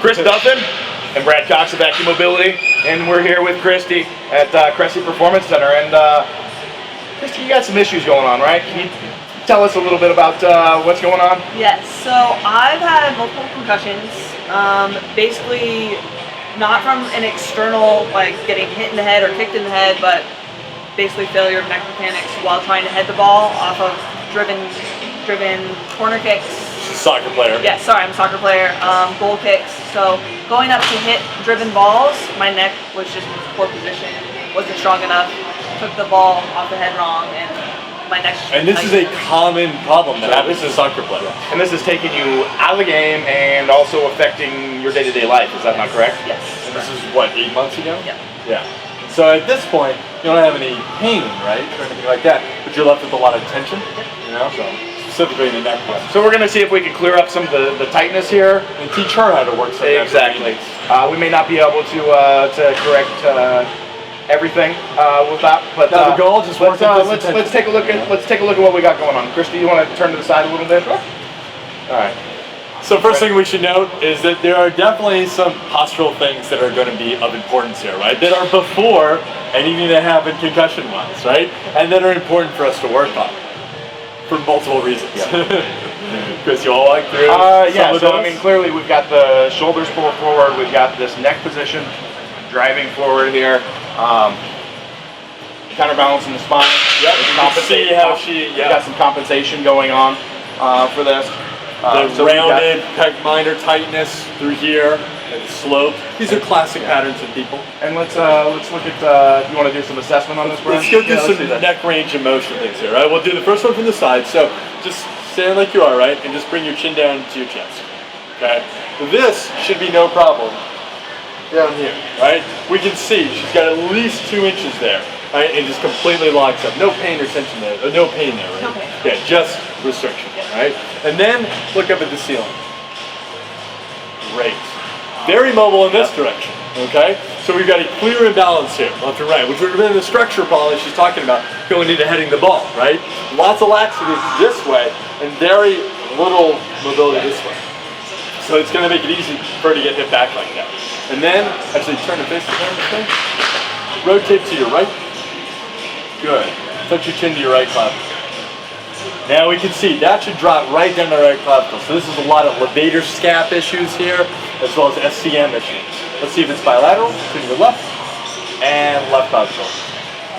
Chris Duffin and Brad Cox of Vacuum Mobility, and we're here with Christy at Cressy Performance Center. And Christy, you got some issues going on, right? Can you tell us a little bit about what's going on? Yes, so I've had multiple concussions, basically not from an external, like getting hit in the head or kicked in the head, but basically failure of neck mechanics while trying to head the ball off of driven corner kicks. She's a soccer player. Yeah, sorry, I'm a soccer player. Goal kicks. So going up to hit driven balls, my neck was just in poor position, wasn't strong enough, took the ball off the head wrong, and my neck's just... And this is a common problem that happens to soccer players. And this is taking you out of the game and also affecting your day-to-day life, is that not correct? Yes. And this is what, 8 months ago? Yeah. Yeah. So at this point, you don't have any pain, right, or anything like that, but you're left with a lot of tension, you know, so specifically in the neck. So we're going to see if we can clear up some of the tightness here. And teach her how to work some of that. Exactly. We may not be able to correct everything with that, but now the goal just let's take a look at what we got going on. Christy, you want to turn to the side a little bit? Sure. All right. So first thing we should note is that there are definitely some postural things that are going to be of importance here, right? That are before anything that happened concussion-wise, right? And that are important for us to work on for multiple reasons. Because you all like through yeah, so I mean, clearly we've got the shoulders pulled forward, we've got this neck position driving forward here, counterbalancing the spine. Yep, you can see how we've got some compensation going on for this. The rounded pec minor tightness through here and slope. These are classic patterns in people. And let's look at. You want to do some assessment on this, Brian? Let's go do some neck range of motion things here, right? We'll do the first one from the side. So just stand like you are, right, and just bring your chin down to your chest. Okay. This should be no problem down here, right? We can see she's got at least 2 inches there. Right, and just completely locks up. No pain or tension there. No pain there, right? No pain. Yeah, just restriction, right? And then look up at the ceiling. Great. Very mobile in this direction, okay? So we've got a clear imbalance here, left and right, which would have been the structure problem that she's talking about going into heading the ball, right? Lots of laxity this way and very little mobility this way. So it's going to make it easy for her to get hit back like that. And then, actually turn the face to the thing. Rotate to your right. Good. Touch your chin to your right clavicle. Now we can see that should drop right down the right clavicle. So this is a lot of levator scap issues here, as well as SCM issues. Let's see if it's bilateral to your left and left clavicle.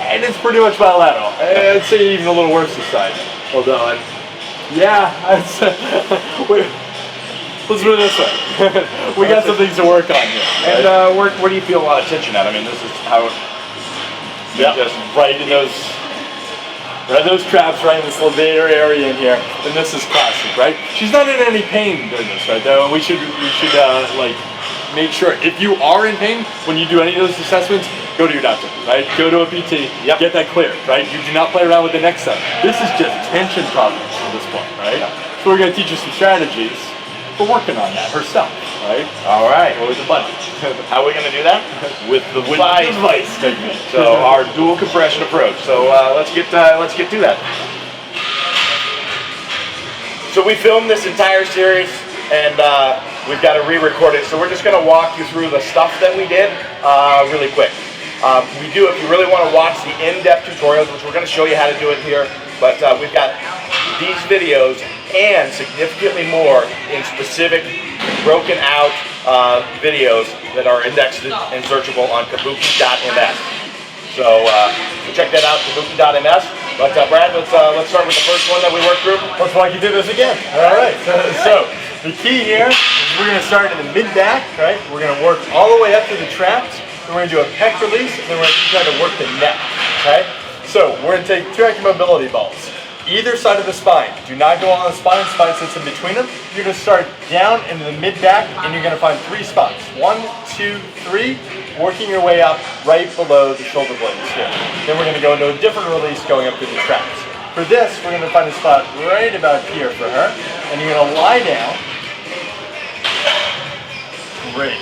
And it's pretty much bilateral. I'd say even a little worse this side. Although, yeah, let's do it this way. We got some things to work on here. And where do you feel a lot of tension at? I mean, this is how it... Yeah, just right in those traps, right in this levator area in here, and this is classic, right? She's not in any pain doing this, right? Though we should like make sure if you are in pain when you do any of those assessments, go to your doctor, right? Go to a PT, get that cleared, right? You do not play around with the next step. This is just tension problems at this point, right? So we're going to teach you some strategies for working on that herself, right? All right. Or with the buddy. How are we going to do that? With the vice technique. So our dual compression approach. So let's get to that. So we filmed this entire series, and we've got to re-record it. So we're just going to walk you through the stuff that we did really quick. We do, if you really want to watch the in-depth tutorials, which we're going to show you how to do it here, but we've got these videos and significantly more in specific broken out videos that are indexed and searchable on kabuki.ms. So check that out, kabuki.ms. But Brad, let's start with the first one that we worked through. Looks like you did this again. All right. So the key here is we're going to start in the mid-back, right? We're going to work all the way up to the traps. Then we're going to do a pec release, and then we're going to try to work the neck, okay? So we're going to take 2 active mobility balls. Either side of the spine. Do not go on the spine sits in between them. You're going to start down into the mid-back, and you're going to find 3 spots. 1, 2, 3, working your way up right below the shoulder blades here. Then we're going to go into a different release going up to the traps. For this, we're going to find a spot right about here for her, and you're going to lie down. Great.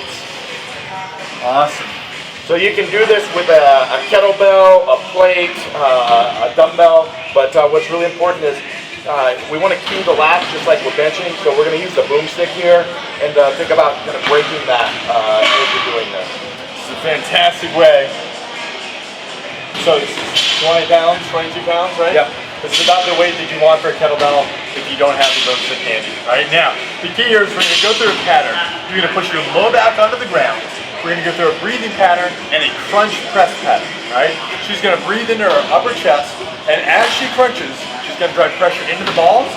Awesome. So you can do this with a kettlebell, a plate, a dumbbell, but what's really important is we want to cue the lats just like we're benching, so we're going to use the boomstick here and think about kind of breaking that as you're doing this. It's a fantastic way. So it's 20 pounds, 22 pounds, right? Yep. This is about the weight that you want for a kettlebell if you don't have the boomstick handy. Right now, the key here is we're going to go through a pattern. You're going to push your low back onto the ground. We're going to go through a breathing pattern and a crunch press pattern, right? She's going to breathe into her upper chest, and as she crunches, she's going to drive pressure into the balls,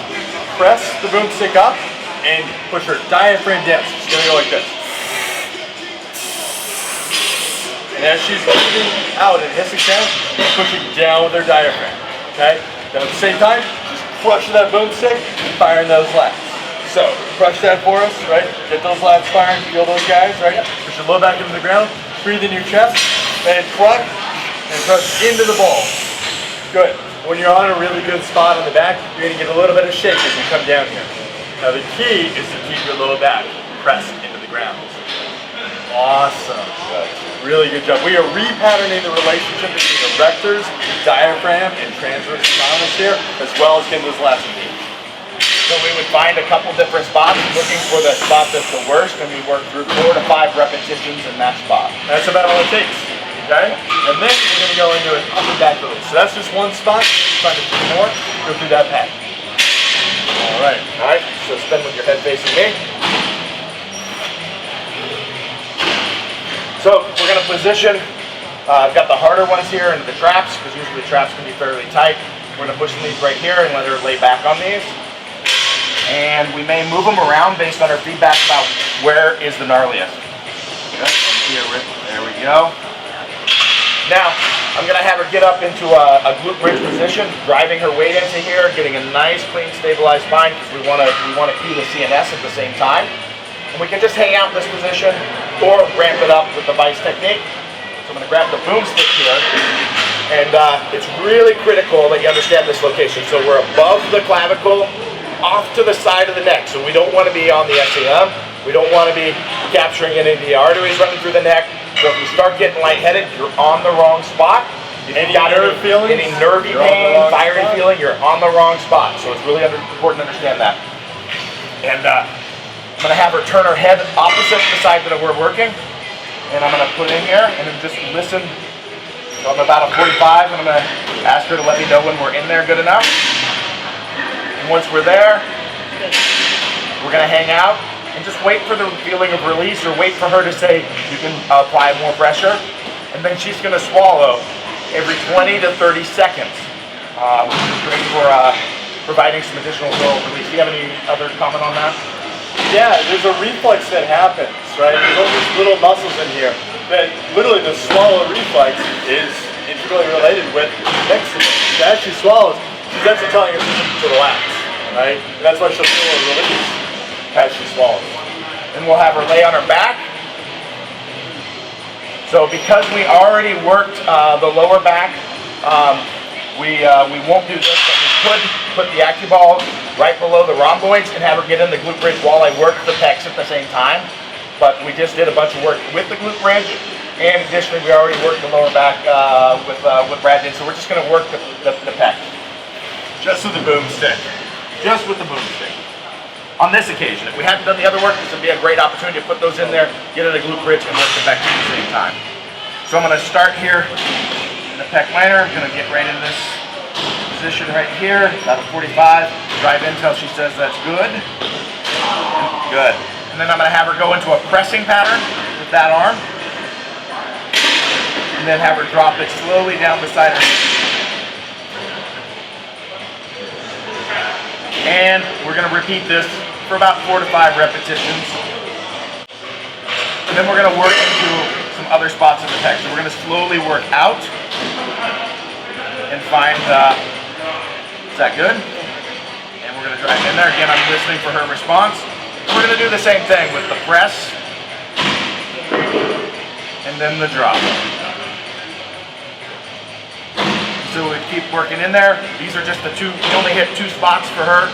press the boomstick up, and push her diaphragm down. So she's going to go like this. And as she's breathing out and hissing sound, she's pushing down with her diaphragm, okay? Then at the same time, just crushing that boomstick and firing those lats. So, crush that for us, right? Get those lats firing, feel those guys, right? Push your low back into the ground, breathe in your chest, and crush into the balls. Good. When you're on a really good spot on the back, you're gonna get a little bit of shake as you come down here. Now the key is to keep your low back pressed into the ground. Awesome. Good. Really good job. We are repatterning the relationship between erectors, diaphragm, and transverse abdominis here, as well as getting those lats engaged. So we would find a couple different spots, looking for the spot that's the worst, and we work through 4 to 5 repetitions in that spot. That's about all it takes, okay? And then we're gonna go into an upper back release. So that's just one spot. Find a few more, go through that pattern. All right. All right, so spin with your head facing me. So we're gonna position, I've got the harder ones here into the traps, because usually the traps can be fairly tight. We're gonna push these right here and let her lay back on these. And we may move them around based on our feedback about where is the gnarliest. Good. Here, there we go. Now, I'm going to have her get up into a glute bridge position, driving her weight into here, getting a nice, clean, stabilized spine, because we want to cue the CNS at the same time. And we can just hang out in this position or ramp it up with the vice technique. So I'm going to grab the boomstick here. And it's really critical that you understand this location. So we're above the clavicle, off to the side of the neck. So we don't want to be on the SAM. We don't want to be capturing any of the arteries running through the neck. So if you start getting lightheaded, you're on the wrong spot. If Any you've got nerve feelings? any nervy pain, firing feeling, you're on the wrong spot. So it's really important to understand that. And I'm going to have her turn her head opposite the side that we're working. And I'm going to put in here and then just listen. So I'm about a 45, and I'm going to ask her to let me know when we're in there good enough. And once we're there, we're going to hang out and just wait for the feeling of release, or wait for her to say you can apply more pressure. And then she's going to swallow every 20 to 30 seconds, which is great for providing some additional flow release. Do you have any other comment on that? Yeah, there's a reflex that happens, right? There's all these little muscles in here that literally the swallow reflex is integrally related with next to it. So as she swallows, she's actually telling her system to relax, right? And that's why she'll feel a release as she swallows. And we'll have her lay on her back. So because we already worked the lower back, we won't do this, but we could put the AccuBall right below the rhomboids and have her get in the glute bridge while I work the pecs at the same time. But we just did a bunch of work with the glute bridge, and additionally we already worked the lower back with Brad did. So we're just going to work the pec. Just with the boomstick. Just with the boomstick. On this occasion, if we hadn't done the other work, this would be a great opportunity to put those in there, get in the glute bridge, and work the pec at the same time. So I'm going to start here in the pec minor. I'm going to get right in this position right here, about a 45. Drive in until she says that's good. Good. And then I'm going to have her go into a pressing pattern with that arm. And then have her drop it slowly down beside her. And we're going to repeat this for about 4 to 5 repetitions. And then we're going to work into some other spots in the pec. So we're going to slowly work out and find, is that good? And we're going to drive in there. Again, I'm listening for her response. We're going to do the same thing with the press and then the drop. So we keep working in there. These are just the two, we only hit 2 spots for her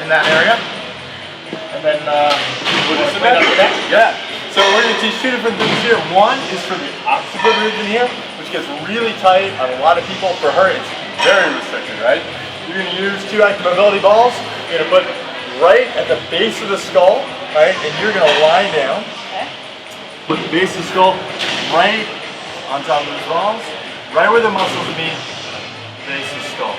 in that area. And then we'll just spin up the next. Yeah. So we're going to teach 2 different things here. One is for the occiput region here, which gets really tight on a lot of people. For her, it's very restricted, right? you're going to use 2 active mobility balls. You're going to put right at the base of the skull, right? And you're going to lie down. Okay. Put the base of the skull right on top of those balls, right where the muscles meet, base of the skull.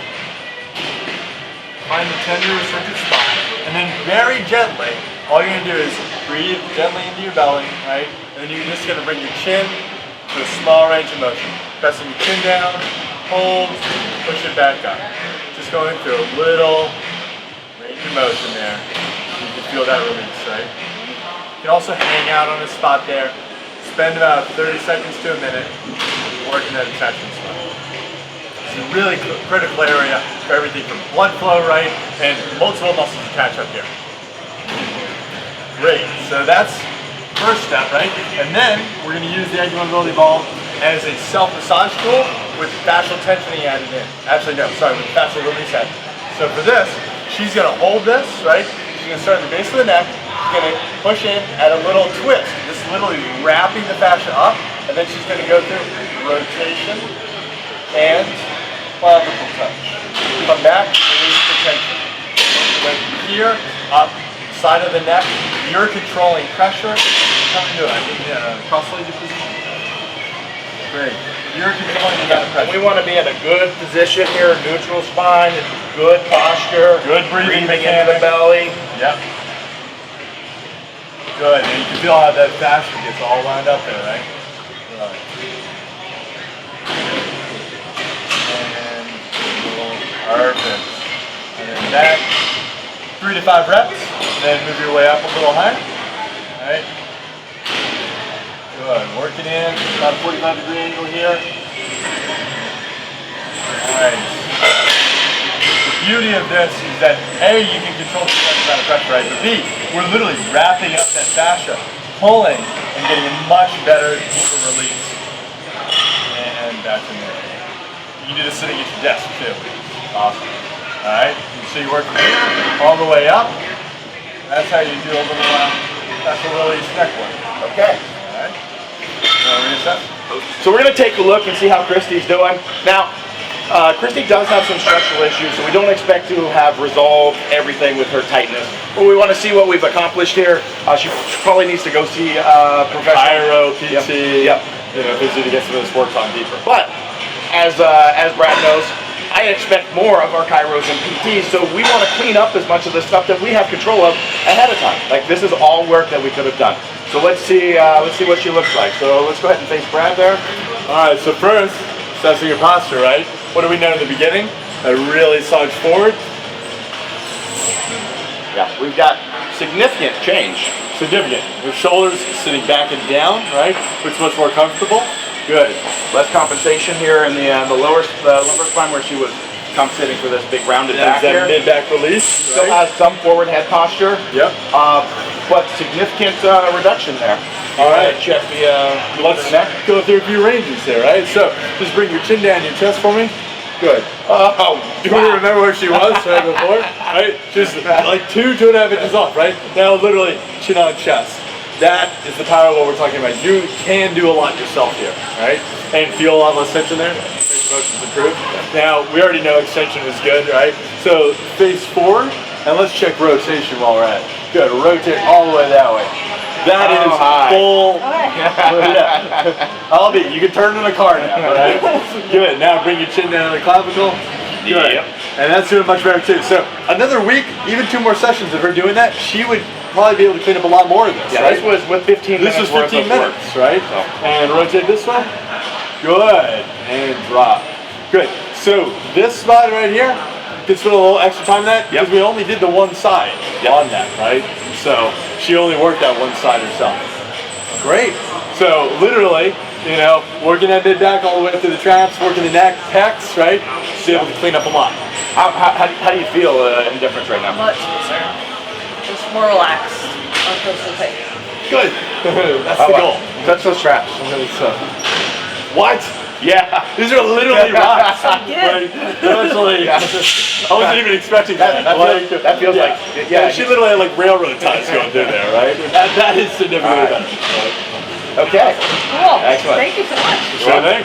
Find the tender restricted spot, and then very gently, all you're going to do is breathe gently into your belly, right? And then you're just going to bring your chin to a small range of motion. Pressing your chin down, hold, push it back up. Just going through a little range of motion there. You can feel that release, right? You can also hang out on a spot there. Spend about 30 seconds to a minute working that attachment spot. It's a really critical area for everything from blood flow, right? And multiple muscles attach up here. Great, so that's first step, right? And then we're going to use the active mobility ball as a self-massage tool with fascial tensioning added in. Actually, no, sorry, with fascial release added. So for this, she's going to hold this, right? She's going to start at the base of the neck. She's going to push in at a little twist. This is literally wrapping the fascia up, and then she's going to go through rotation and clavicle touch. Come back, release the tension. Then here, up, side of the neck, you're controlling pressure. Come into a cross-legged position. Great. You're controlling the amount of pressure. We want to be in a good position here, neutral spine, good posture, good breathing into the belly. Yep. Good. And you can feel how that fascia gets all wound up there, right? Right. And perfect. And then back. 3 to 5 reps. And then move your way up a little higher. All right. Good. Working in about a 45-degree angle here. Nice. The beauty of this is that A, you can control the amount of pressure, right? But B, we're literally wrapping up that fascia, pulling, and getting a much better, deeper release. And back in there. You can do this sitting at your desk too. Awesome. All right. So you work from here all the way up. That's how you do a little fascial release neck work. Okay. All right. Reassess. So we're going to take a look and see how Christy's doing. Now, Christy does have some structural issues, so we don't expect to have resolved everything with her tightness. But we want to see what we've accomplished here. She probably needs to go see a professional. Chiro, PT, Yep. You know, physio to get some of this work on deeper. But as Brad knows, I expect more of our chiros and PTs, so we want to clean up as much of the stuff that we have control of ahead of time. Like, this is all work that we could have done. So let's see what she looks like. So let's go ahead and face Brad there. All right. So first, assessing your posture, right? What do we know in the beginning? A really slouch forward. Yeah, we've got significant change. Significant. Your shoulders sitting back and down, right? Which is much more comfortable. Good. Less compensation here in the lumbar spine where she was compensating for this big rounded back here. Mid-back release. Still has some forward head posture. Yep. But significant reduction there. All right. Check the Let's neck. go through a few ranges there, right? So just bring your chin down your chest for me. Good. Oh, Do you remember where she was right before? Right? She's like 2.5 inches off, right? Now literally chin on chest. That is the power of what we're talking about. You can do a lot yourself here, right? And feel a lot less tension there. Make your motions improve. Now, we already know extension is good, right? So face forward, and let's check rotation while we're at it. Good, rotate all the way that way. That is full. Yeah. I'll be. You can turn in the car now, all right? Good. Now bring your chin down to the clavicle. Good. Yep. And that's doing much better too. So another week, even 2 more sessions of her doing that, she would probably be able to clean up a lot more of this. Yeah, right? this was with 15 minutes. This was 15 minutes, right? So. And rotate this way. Good. And drop. Good. So this spot right here, can spend a little extra time on that because we only did the one side on that, right? So she only worked that one side herself. Great. So literally, you know, working that mid back all the way up to the traps, working the neck, pecs, right? She's able to clean up a lot. How do you feel in difference right now? Much looser. Just more relaxed. Not so tight. Good. That's the goal. Touch those straps. What? Yeah. These are literally rocks. Good. Actually, I wasn't even expecting that. That feels like, yeah. She literally had like railroad ties going through there, right? That is significantly better. Okay. Cool. Excellent. Thank you so much. Sure thing.